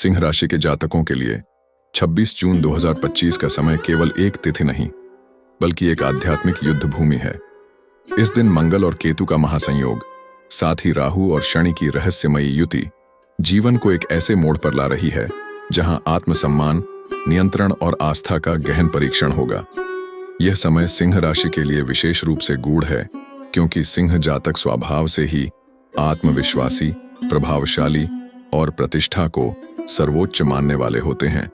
सिंह राशि के जातकों के लिए 26 जून 2025 का समय केवल एक तिथि नहीं बल्कि एक आध्यात्मिक युद्ध भूमि है। इस दिन मंगल और केतु का महासंयोग, साथ ही राहु और शनि की रहस्यमयी युति जीवन को एक ऐसे मोड़ पर ला रही है जहां आत्मसम्मान, नियंत्रण और आस्था का गहन परीक्षण होगा। यह समय सिंह राशि के लिए विशेष रूप से गूढ़ है क्योंकि सिंह जातक स्वभाव से ही आत्मविश्वासी, प्रभावशाली और प्रतिष्ठा को सर्वोच्च मानने वाले होते हैं।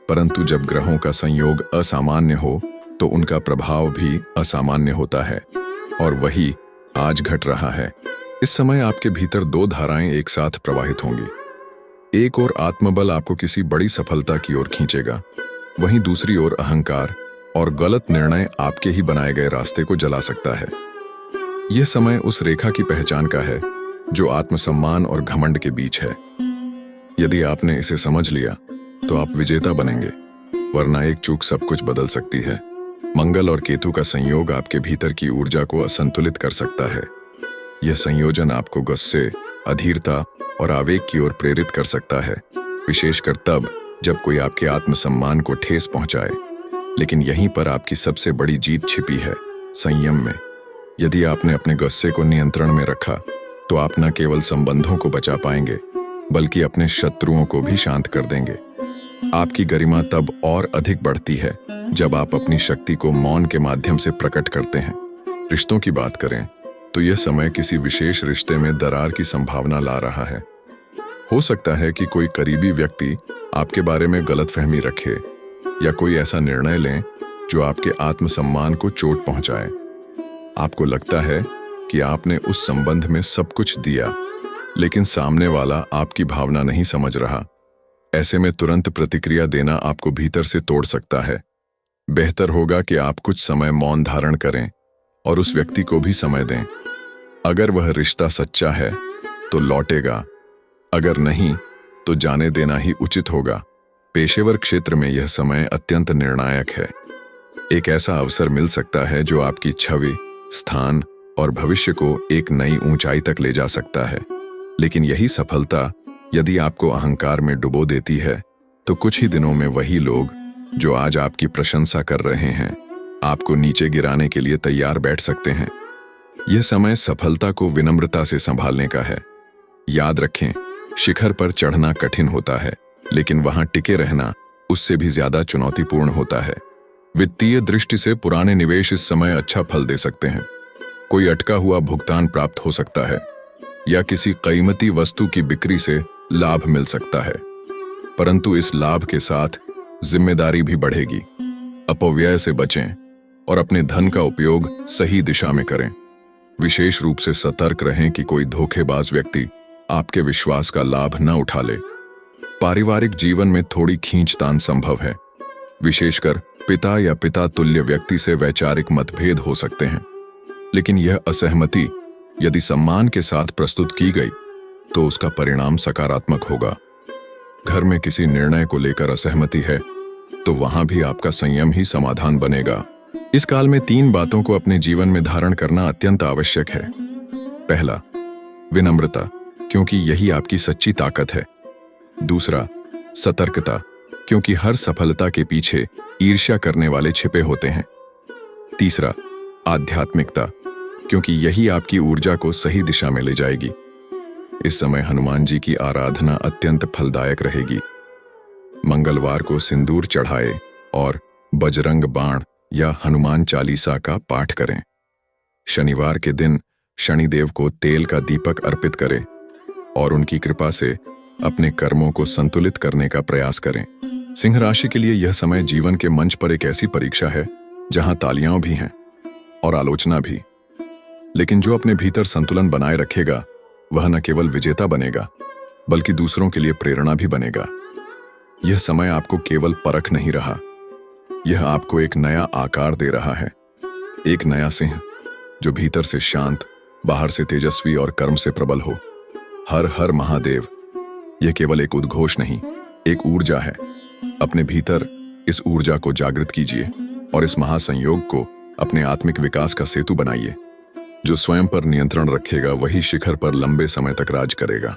परंतु जब ग्रहों का संयोग असामान्य हो तो उनका प्रभाव भी असामान्य होता है, और वही आज घट रहा है। इस समय आपके भीतर दो धाराएं एक साथ प्रवाहित होंगी। एक ओर आत्मबल आपको किसी बड़ी सफलता की ओर खींचेगा, वहीं दूसरी ओर अहंकार और गलत निर्णय आपके ही बनाए गए रास्ते को जला सकता है। यह समय उस रेखा की पहचान का है जो आत्मसम्मान और घमंड के बीच है। यदि आपने इसे समझ लिया तो आप विजेता बनेंगे, वरना एक चूक सब कुछ बदल सकती है। मंगल और केतु का संयोग आपके भीतर की ऊर्जा को असंतुलित कर सकता है। यह संयोजन आपको गुस्से, अधीरता और आवेग की ओर प्रेरित कर सकता है, विशेषकर तब जब कोई आपके आत्मसम्मान को ठेस पहुंचाए। लेकिन यहीं पर आपकी सबसे बड़ी जीत छिपी है, संयम में। यदि आपने अपने गुस्से को नियंत्रण में रखा तो आप न केवल संबंधों को बचा पाएंगे बल्कि अपने शत्रुओं को भी शांत कर देंगे। आपकी गरिमा तब और अधिक बढ़ती है जब आप अपनी शक्ति को मौन के माध्यम से प्रकट करते हैं। रिश्तों की बात करें तो यह समय किसी विशेष रिश्ते में दरार की संभावना ला रहा है। हो सकता है कि कोई करीबी व्यक्ति आपके बारे में गलतफहमी रखे या कोई ऐसा निर्णय लें जो आपके आत्मसम्मान को चोट पहुंचाए। आपको लगता है कि आपने उस संबंध में सब कुछ दिया, लेकिन सामने वाला आपकी भावना नहीं समझ रहा। ऐसे में तुरंत प्रतिक्रिया देना आपको भीतर से तोड़ सकता है। बेहतर होगा कि आप कुछ समय मौन धारण करें और उस व्यक्ति को भी समय दें। अगर वह रिश्ता सच्चा है तो लौटेगा, अगर नहीं तो जाने देना ही उचित होगा। पेशेवर क्षेत्र में यह समय अत्यंत निर्णायक है। एक ऐसा अवसर मिल सकता है जो आपकी छवि, स्थान और भविष्य को एक नई ऊंचाई तक ले जा सकता है। लेकिन यही सफलता यदि आपको अहंकार में डुबो देती है तो कुछ ही दिनों में वही लोग जो आज आपकी प्रशंसा कर रहे हैं आपको नीचे गिराने के लिए तैयार बैठ सकते हैं। यह समय सफलता को विनम्रता से संभालने का है। याद रखें, शिखर पर चढ़ना कठिन होता है, लेकिन वहां टिके रहना उससे भी ज्यादा चुनौतीपूर्ण होता है। वित्तीय दृष्टि से पुराने निवेश इस समय अच्छा फल दे सकते हैं। कोई अटका हुआ भुगतान प्राप्त हो सकता है या किसी कीमती वस्तु की बिक्री से लाभ मिल सकता है। परंतु इस लाभ के साथ जिम्मेदारी भी बढ़ेगी। अपव्यय से बचें और अपने धन का उपयोग सही दिशा में करें। विशेष रूप से सतर्क रहें कि कोई धोखेबाज व्यक्ति आपके विश्वास का लाभ न उठा ले। पारिवारिक जीवन में थोड़ी खींचतान संभव है, विशेषकर पिता या पिता तुल्य व्यक्ति से वैचारिक मतभेद हो सकते हैं। लेकिन यह असहमति यदि सम्मान के साथ प्रस्तुत की गई तो उसका परिणाम सकारात्मक होगा। घर में किसी निर्णय को लेकर असहमति है तो वहां भी आपका संयम ही समाधान बनेगा। इस काल में 3 बातों को अपने जीवन में धारण करना अत्यंत आवश्यक है। पहला, विनम्रता, क्योंकि यही आपकी सच्ची ताकत है। दूसरा, सतर्कता, क्योंकि हर सफलता के पीछे ईर्ष्या करने वाले छिपे होते हैं। तीसरा, आध्यात्मिकता, क्योंकि यही आपकी ऊर्जा को सही दिशा में ले जाएगी। इस समय हनुमान जी की आराधना अत्यंत फलदायक रहेगी। मंगलवार को सिंदूर चढ़ाए और बजरंग बाण या हनुमान चालीसा का पाठ करें। शनिवार के दिन शनिदेव को तेल का दीपक अर्पित करें और उनकी कृपा से अपने कर्मों को संतुलित करने का प्रयास करें। सिंह राशि के लिए यह समय जीवन के मंच पर एक ऐसी परीक्षा है जहां तालियां भी हैं और आलोचना भी। लेकिन जो अपने भीतर संतुलन बनाए रखेगा वह न केवल विजेता बनेगा बल्कि दूसरों के लिए प्रेरणा भी बनेगा। यह समय आपको केवल परख नहीं रहा, यह आपको एक नया आकार दे रहा है। एक नया सिंह जो भीतर से शांत, बाहर से तेजस्वी और कर्म से प्रबल हो। हर हर महादेव, यह केवल एक उद्घोष नहीं, एक ऊर्जा है। अपने भीतर इस ऊर्जा को जागृत कीजिए और इस महासंयोग को अपने आत्मिक विकास का सेतु बनाइए। जो स्वयं पर नियंत्रण रखेगा वही शिखर पर लंबे समय तक राज करेगा।